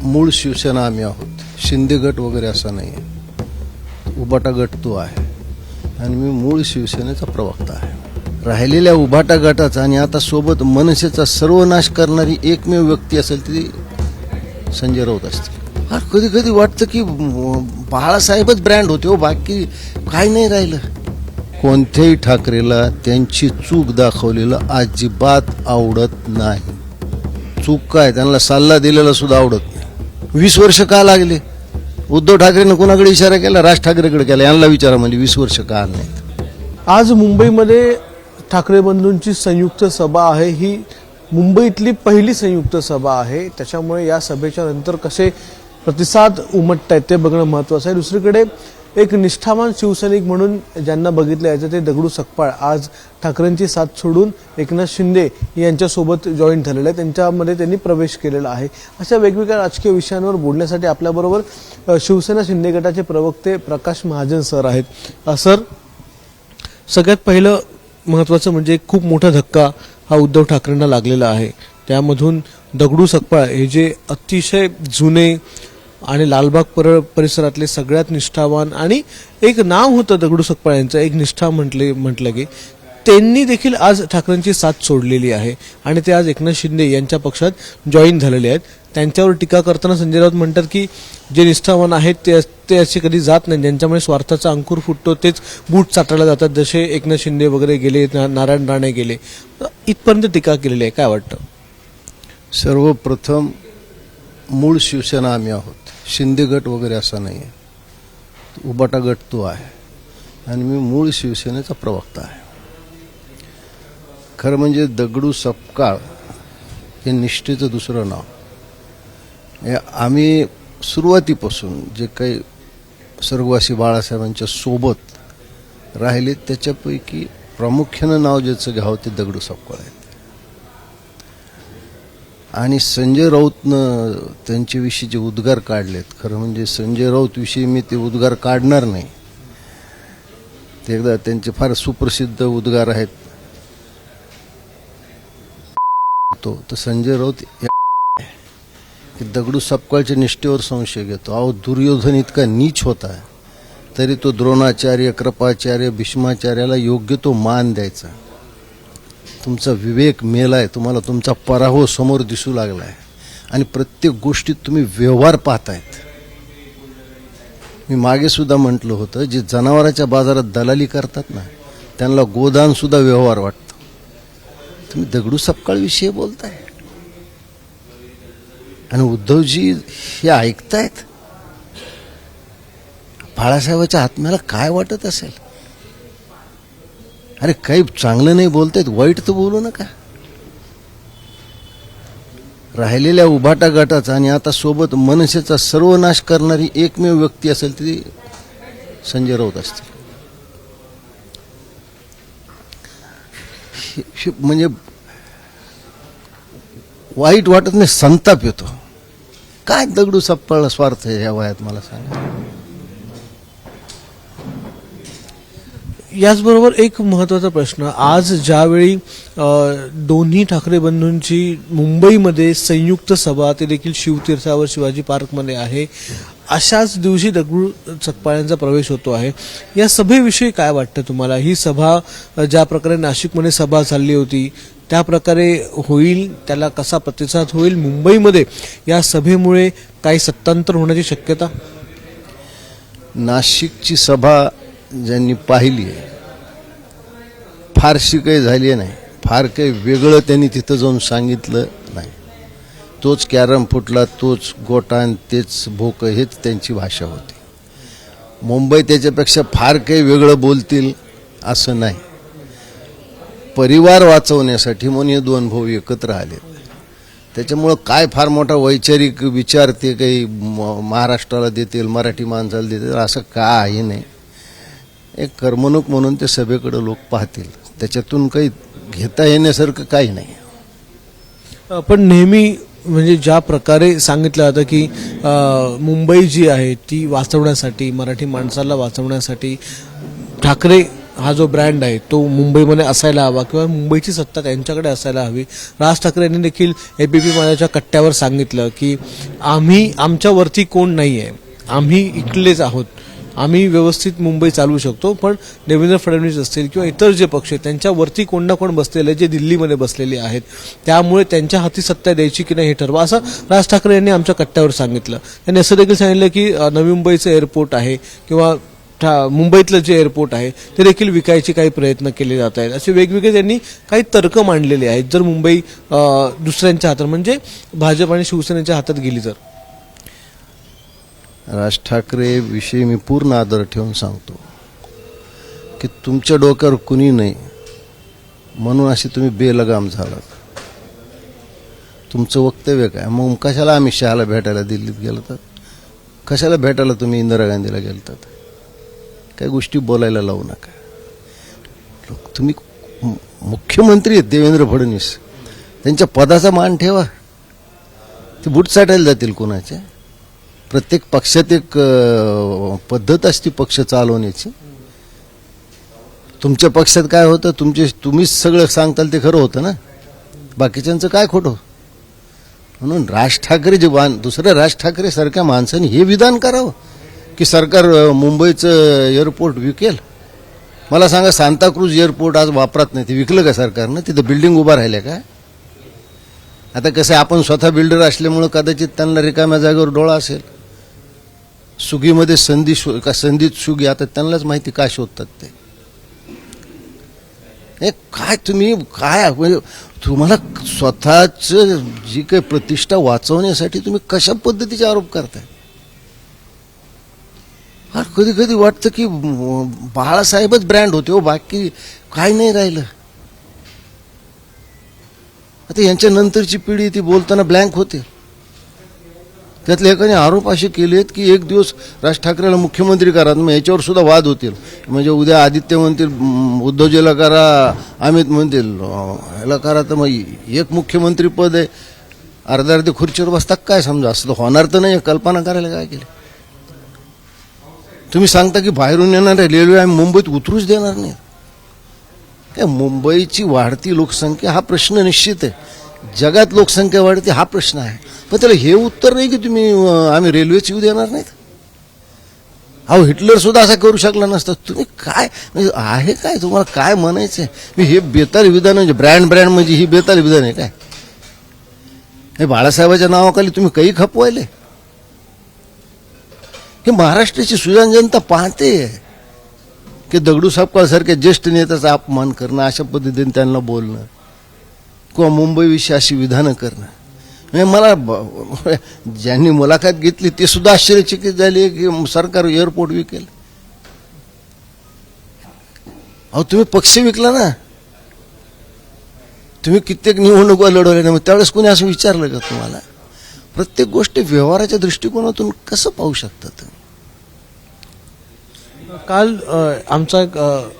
मूळ शिवसेना आम्ही आहोत. शिंदे गट वगैरे असा नाही आहे. उभाटा गट तो आहे आणि मी मूळ शिवसेनेचा प्रवक्ता आहे. राहिलेल्या उभाटा गटाचा आणि आता सोबत मनसेचा सर्वनाश करणारी एकमेव व्यक्ती असेल ती संजय राऊत असते. हा कधी कधी वाटतं की बाळासाहेबच ब्रँड होते हो, बाकी काही नाही राहिलं. कोणत्याही ठाकरेला त्यांची चूक दाखवलेलं अजिबात आवडत नाही. चूक काय, त्यांना सल्ला दिलेला सुद्धा आवडत नाही. 20 वर्ष का लागले? उद्धव ठाकरेंना कोणाकडे इशारा केला? राज ठाकरेकडे केला. यांना विचारा म्हणजे 20 वर्ष का नाहीत. आज मुंबईमध्ये ठाकरे बंधूंची संयुक्त सभा आहे. ही मुंबईतली पहिली संयुक्त सभा आहे. त्याच्यामुळे या सभेच्या नंतर कसे प्रतिसाद उमटत आहेत ते बघणं महत्त्वाचं आहे. दुसरीकडे एक निष्ठावान शिवसैनिक म्हणून ज्यांना बघितलं याचं ते दगडू सकपाळ आज ठाकरेंची साथ सोडून एकनाथ शिंदे यांच्यासोबत जॉईन झालेले आहेत. त्यांच्यामध्ये त्यांनी प्रवेश केलेला आहे. अशा वेगवेगळ्या राजकीय विषयांवर बोलण्यासाठी आपल्याबरोबर शिवसेना शिंदे गटाचे प्रवक्ते प्रकाश महाजन सर आहेत. सर, सगळ्यात पहिलं महत्त्वाचं म्हणजे खूप मोठा धक्का हा उद्धव ठाकरेंना लागलेला आहे. त्यामधून दगडू सकपाळ हे जे अतिशय जुने आणि लालबाग परिसरातले सगळ्यात निष्ठावान आणि एक नाव होतं दगडू सकपाळ यांचं, एक निष्ठा म्हटलं की त्यांनी देखील आज ठाकरेंची साथ सोडलेली आहे आणि ते आज एकनाथ शिंदे यांच्या पक्षात जॉईन झालेले आहेत. त्यांच्यावर टीका करताना संजय राऊत म्हणतात की जे निष्ठावान आहेत ते असे कधी जात नाही, ज्यांच्यामुळे स्वार्थाचा अंकुर फुटतो तेच बूट चाटायला जातात, जसे एकनाथ शिंदे वगैरे गेले, नारायण राणे गेले. इथपर्यंत टीका केलेली आहे. काय वाटतं? सर्वप्रथम मूळ शिवसेना आम्ही आहोत. शिंदे गट वगैरे असा नाही आहे. उभाटा गट तो आहे आणि मी मूळ शिवसेनेचा प्रवक्ता आहे. खरं म्हणजे दगडू सकपाळ हे निष्ठेचं दुसरं नाव. आम्ही सुरुवातीपासून जे काही स्वर्गवासी बाळासाहेबांच्या सोबत राहिले त्याच्यापैकी प्रामुख्यानं नाव ज्याचं घ्यावं ते दगडू सकपाळ आहे. आणि संजय राऊतनं त्यांच्याविषयी जे उद्गार काढलेत, खरं म्हणजे संजय राऊत विषयी मी ते उद्गार काढणार नाही. ते एकदा त्यांचे फार सुप्रसिद्ध उद्गार आहेत. तर संजय राऊत दगडू सकपाळच्या निष्ठेवर संशय घेतो. अहो, दुर्योधन इतका नीच होता तरी तो द्रोणाचार्य, कृपाचार्य, भीष्माचार्याला योग्य तो मान द्यायचा. तुमचा विवेक मेलाय, तुम्हाला तुमचा पराभव समोर दिसू लागलाय आणि प्रत्येक गोष्टीत तुम्ही व्यवहार पाहतायत. मी मागे सुद्धा म्हटलं होतं, जे जनावरांच्या बाजारात दलाली करतात ना त्यांना गोदान सुद्धा व्यवहार वाटतं. तुम्ही दगडू सकपाळ विषयी बोलताय आणि उद्धवजी हे ऐकतायत. बाळासाहेबाच्या आत्म्याला काय वाटत असेल? अरे, काही चांगलं नाही बोलतायत, वाईट तर बोलू नका. राहिलेल्या उभाटा गटाचा आणि आता सोबत मनसेचा सर्वनाश करणारी एकमेव व्यक्ती असेल ती संजय राऊत असते. म्हणजे वाईट वाटत नाही, संताप येतो. काय दगडू सकपाळला स्वार्थ आहे या वयात, मला सांगा. याचबरोबर एक महत्त्वाचा प्रश्न, आज ज्यावेळी दोन्ही ठाकरे बंधूंची मुंबईमध्ये संयुक्त सभा, ते देखील शिवतीर्थावर शिवाजी पार्कमध्ये आहे, अशाच दिवशी दगडू सकपाळांचा प्रवेश होतो आहे. या सभेविषयी काय वाटतं तुम्हाला? ही सभा ज्या प्रकारे नाशिकमध्ये सभा चालली होती त्या प्रकारे होईल? त्याला कसा प्रतिसाद होईल? मुंबईमध्ये या सभेमुळे काही सत्तांतर होण्याची शक्यता? नाशिकची सभा ज्यांनी पाहिली आहे, फारशी काही झाली नाही. फार काही वेगळं त्यांनी तिथं जाऊन सांगितलं नाही. तोच कॅरम फुटला, तोच गोटान, तेच भोक, हेच त्यांची भाषा होती. मुंबई त्याच्यापेक्षा फार काही वेगळं बोलतील असं नाही. परिवार वाचवण्यासाठी म्हणून हे दोन भाऊ एकत्र आले. त्याच्यामुळं काय फार मोठा वैचारिक विचार ते काही महाराष्ट्राला देतील, मराठी माणसाला देतील असं काही नाही. एक करमणूक म्हणून ते सभेकडे लोक पाहतील, त्याच्यातून काही घेता येण्यासारखं काही नाही. पण नेहमी म्हणजे ज्या प्रकारे सांगितलं जातं की मुंबई जी आहे ती वाचवण्यासाठी, मराठी माणसाला वाचवण्यासाठी ठाकरे हा जो ब्रँड आहे तो मुंबईमध्ये असायला हवा किंवा मुंबईची सत्ता त्यांच्याकडे असायला हवी. राज ठाकरे यांनी देखील एबीपी माझ्याच्या कट्ट्यावर सांगितलं की आमच्यावरती कोण नाही आहे, आम्ही इकलेच आहोत, आम्ही व्यवस्थित मुंबई चालवू शकतो. पण देवेंद्र फडणवीस असतील किंवा इतर जे पक्ष आहेत त्यांच्यावरती कोण ना कोण बसलेले जे दिल्लीमध्ये बसलेले आहेत, त्यामुळे त्यांच्या हाती सत्ता द्यायची की नाही हे ठरवा, असं राज ठाकरे यांनी आमच्या कट्ट्यावर सांगितलं. त्यांनी असं देखील सांगितलं की नवी मुंबईचं एअरपोर्ट आहे किंवा मुंबईतलं जे एअरपोर्ट आहे ते देखील विकायचे काही प्रयत्न केले जात आहेत. असे वेगवेगळे त्यांनी काही तर्क मांडलेले आहेत. जर मुंबई दुसऱ्यांच्या हातात म्हणजे भाजप आणि शिवसेनेच्या हातात गेली तर. राज ठाकरे विषयी मी पूर्ण आदर ठेवून सांगतो की तुमच्या डोक्यावर कुणी नाही म्हणून असे तुम्ही बेलगाम झालात. तुमचं वक्तव्य काय? मग कशाला अमित शहाला भेटायला दिल्लीत गेलं तर? कशाला भेटायला तुम्ही इंदिरा गांधीला गेलतात? काही गोष्टी बोलायला लावू नका. तुम्ही मुख्यमंत्री आहेत देवेंद्र फडणवीस, त्यांच्या पदाचा मान ठेवा. ते बूट साठायला जातील कोणाचे? प्रत्येक पक्षात एक पद्धत असते पक्ष चालवण्याची. तुमच्या पक्षात काय होतं तुम्हीच सगळं सांगताल ते खरं होतं ना, बाकीच्यांचं काय खोटं. म्हणून राज ठाकरे दुसऱ्या राज ठाकरे सारख्या माणसाने हे विधान करावं की सरकार मुंबईचं एअरपोर्ट विकेल. मला सांगा, सांताक्रूज एअरपोर्ट आज वापरात नाही, ते विकलं का सरकारनं? तिथं बिल्डिंग उभा राहिल्या का? आता कसं आपण स्वतः बिल्डर असल्यामुळं कदाचित त्यांना रिकाम्या जागेवर डोळा असेल. सुगीमध्ये संधीत सुगी, आता त्यांनाच माहिती काय शोधतात ते. काय तुम्ही काय म्हणजे तुम्हाला स्वतःच जी काही प्रतिष्ठा वाचवण्यासाठी तुम्ही कशा पद्धतीचे आरोप करताय? कधी कधी वाटतं की बाळासाहेबच ब्रँड होते हो, बाकी काय नाही राहिलं. आता यांच्या नंतरची पिढी ती बोलताना ब्लँक होते. त्यातले एकाने आरोप असे केलेत की एक दिवस राज ठाकरेला मुख्यमंत्री करा, मग याच्यावर सुद्धा वाद होतील. म्हणजे उद्या आदित्य म्हणतील उद्धवजीला करा, अमित म्हणतील ह्याला करा, तर मग एक मुख्यमंत्री पद आहे, अर्ध्या खुर्चीवर बसतात काय? समजा असं होणार तर नाही. कल्पना करायला काय केली? तुम्ही सांगता की बाहेरून येणार आहे रेल्वे आम्ही मुंबईत उतरूच देणार नाही. काय मुंबईची वाढती लोकसंख्या हा प्रश्न निश्चित आहे. जगात लोकसंख्या वाढते हा प्रश्न आहे. पण त्याला हे उत्तर नाही की तुम्ही आम्ही रेल्वेच येऊ देणार नाहीत. अहो हिटलर सुद्धा असा करू शकला नसता. तुम्ही काय म्हणजे आहे काय? तुम्हाला काय म्हणायचं आहे? हे बेताल विधान म्हणजे ब्रँड म्हणजे ही बेताल विधान आहे काय? हे बाळासाहेबाच्या नावाखाली तुम्ही काही खपवायले? हे महाराष्ट्राची सुजाण जनता पाहते की दगडू सापकाळसारख्या ज्येष्ठ नेत्याचा अपमान करणं, अशा पद्धतीने त्यांना बोलणं किंवा मुंबईविषयी अशी विधानं करणं. म्हणजे मला ज्यांनी मुलाखत घेतली ते सुद्धा आश्चर्यचकित झाले की सरकार एअरपोर्ट विकेल. अहो तुम्ही पक्ष विकला ना, तुम्ही कित्येक निवडणुका लढवल्या ना, मग त्यावेळेस कोणी असं विचारलं का तुम्हाला? प्रत्येक गोष्ट व्यवहाराच्या दृष्टिकोनातून कसं पाहू शकतात? काल आमचा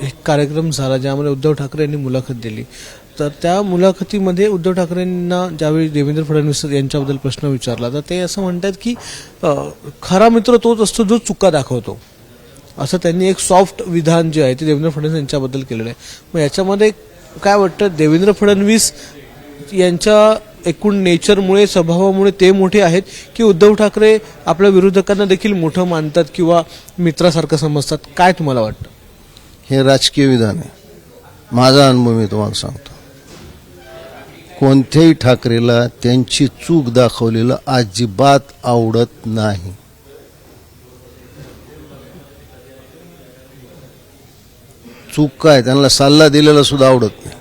एक कार्यक्रम झाला ज्यामध्ये उद्धव ठाकरे यांनी मुलाखत दिली. तर त्या मुलाखतीमध्ये उद्धव ठाकरेंना ज्यावेळी देवेंद्र फडणवीस यांच्याबद्दल प्रश्न विचारला तर ते असं म्हणतात की खरा मित्र तोच असतो जो चुका दाखवतो, असं त्यांनी एक सॉफ्ट विधान जे आहे ते देवेंद्र फडणवीस यांच्याबद्दल केलेलं आहे. मग याच्यामध्ये काय वाटतं, देवेंद्र फडणवीस यांच्या एकूण नेचरमुळे, स्वभावामुळे ते मोठे आहेत की उद्धव ठाकरे आपल्या विरोधकांना देखील मोठं मानतात किंवा मित्रासारखं समजतात? काय तुम्हाला वाटतं? हे राजकीय विधान आहे. माझा अनुभव मी तुम्हाला सांगतो. कोणत्याही ठाकरेला त्यांची चूक दाखवलेलं अजिबात आवडत नाही. चूक काय त्यांना सल्ला दिलेला सुद्धा आवडत नाही.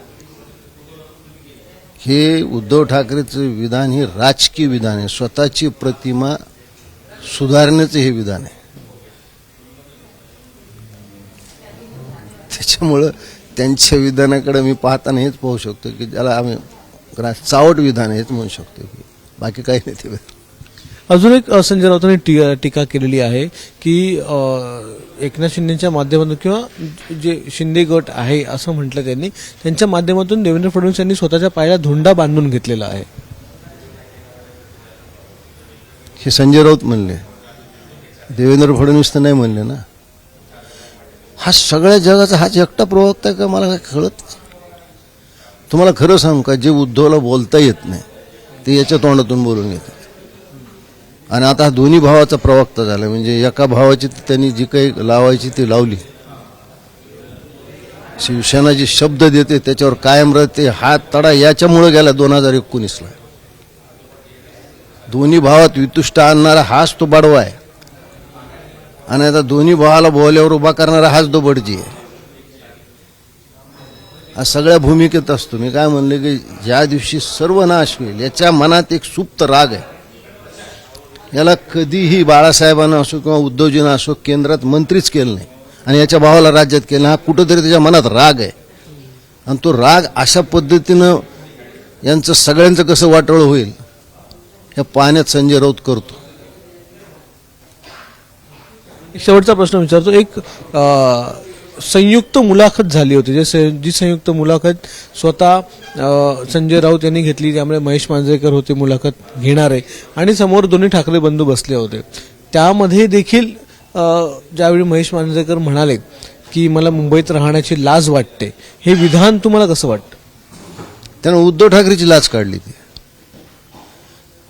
हे उद्धव ठाकरेचं विधान हे राजकीय विधान आहे. स्वतःची प्रतिमा सुधारण्याचं हे विधान आहे. त्याच्यामुळं त्यांच्या विधानाकडे मी पाहताना हेच पाहू शकतो की ज्याला आम्ही चावट विधान हेच म्हणू शकतो, की बाकी काही नाही. ते अजून एक संजय राऊतांनी टीका केलेली आहे की एकनाथ शिंदेच्या माध्यमातून किंवा जे शिंदे गट आहे असं म्हटलं त्यांनी, त्यांच्या माध्यमातून देवेंद्र फडणवीस यांनी स्वतःच्या पायाला धोंडा बांधून घेतलेला आहे. हे संजय राऊत म्हणले, देवेंद्र फडणवीस तर नाही म्हणले ना. हा सगळ्या जगाचा हाच एकटा प्रवक्ता आहे का मला काय कळत नाही. तुम्हाला खरं सांगू का, जे उद्धवला बोलता येत नाही ते याच्या तोंडातून बोलून घेतात. आणि आता हा दोन्ही भावाचा प्रवक्ता झाला, म्हणजे एका भावाची त्यांनी जी काही लावायची ती लावली. शिवसेना जे शब्द देते त्याच्यावर कायम राहते. हा तडा याच्यामुळे गेला 2019ला. दोन्ही भावात वितुष्ट आणणारा हाच तो बडवा आहे, आणि आता दोन्ही भावाला बोल्यावर उभा करणारा हाच तो बडजी आहे. हा सगळ्या भूमिकेत असतो. मी काय म्हणले की ज्या दिवशी सर्व नाश होईल याच्या मनात एक सुप्त राग आहे. याला कधीही बाळासाहेबांना असो किंवा उद्धवजींना असो केंद्रात मंत्रीच केलं नाही, आणि याच्या भावाला राज्यात केलं. हा कुठंतरी त्याच्या मनात राग आहे, आणि तो राग अशा पद्धतीनं यांचं सगळ्यांचं कसं वाटोळं होईल या पाण्यात संजय राऊत करतो. एक शेवटचा प्रश्न विचारतो. एक संयुक्त मुलाखत झाली होती, जी संयुक्त मुलाखत स्वतः संजय राऊत यांनी घेतली, त्यामुळे महेश मांजरेकर होते मुलाखत घेणारे, आणि समोर दोन्ही ठाकरे बंधू बसले होते. त्यामध्ये देखील ज्यावेळी महेश मांजरेकर म्हणाले की मला मुंबईत राहण्याची लाज वाटते, हे विधान तुम्हाला कसं वाटतं? त्यानं उद्धव ठाकरेची लाच काढली ती.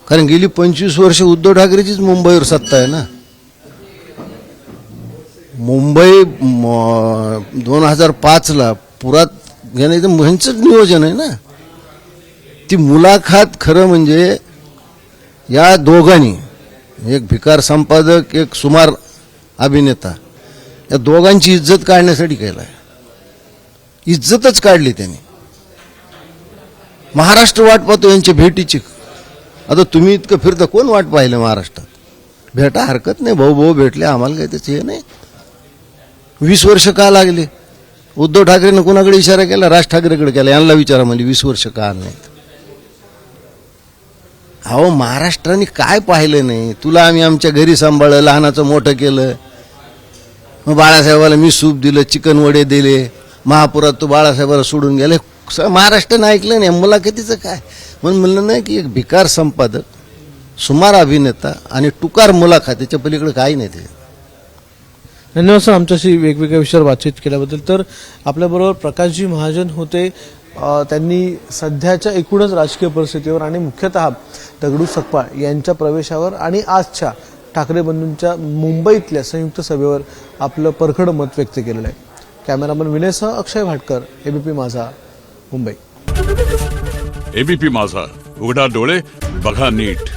कारण गेली 25 वर्ष उद्धव ठाकरेचीच मुंबईवर सत्ता आहे ना. मुंबई 2005ला पुरात घेण्याचं ह्यांचंच नियोजन आहे ना. ती मुलाखत खरं म्हणजे या दोघांनी, एक भिकार संपादक एक सुमार अभिनेता, या दोघांची इज्जत काढण्यासाठी केलाय. इज्जतच काढली त्यांनी. महाराष्ट्र वाट पाहतो यांच्या भेटीची. आता तुम्ही इतकं फिरता, कोण वाट पाहिलं महाराष्ट्रात? भेटा हरकत नाही, भाऊ भाऊ भेटले, आम्हाला काही त्याचं हे नाही. 20 वर्ष का लागले? उद्धव ठाकरेनं कोणाकडे इशारा केला? राज ठाकरेकडे केला. यांना विचारा म्हणजे 20 वर्ष का आलं नाहीत? अहो, महाराष्ट्राने काय पाहिलं नाही? तुला आम्ही आमच्या घरी सांभाळलं, लहानाचं मोठं केलं. मग बाळासाहेबाला मी सूप दिलं, चिकन वडे दिले. महापुरात तो बाळासाहेबाला सोडून गेले. महाराष्ट्रानं ऐकलं नाही. मुलाखतीचं काय म्हणून म्हणलं नाही की एक भिकार संपादक, सुमार अभिनेता आणि टुकार मुलाखत, त्याच्या पलीकडे काही नाही. ते धन्यवाद सर, आमच्याशी वेगवेगळ्या विषयावर बातचीत केल्याबद्दल. तर आपल्याबरोबर प्रकाशजी महाजन होते. त्यांनी सध्याच्या एकूणच राजकीय परिस्थितीवर आणि मुख्यतः दगडू सकपाळ यांच्या प्रवेशावर आणि आजच्या ठाकरे बंधूंच्या मुंबईतल्या संयुक्त सभेवर आपलं परखड मत व्यक्त केलेलं आहे. कॅमेरामन विनयसह अक्षय भाटकर, एबीपी माझा, मुंबई. एबीपी माझा, उघडा डोळे बघा नीट.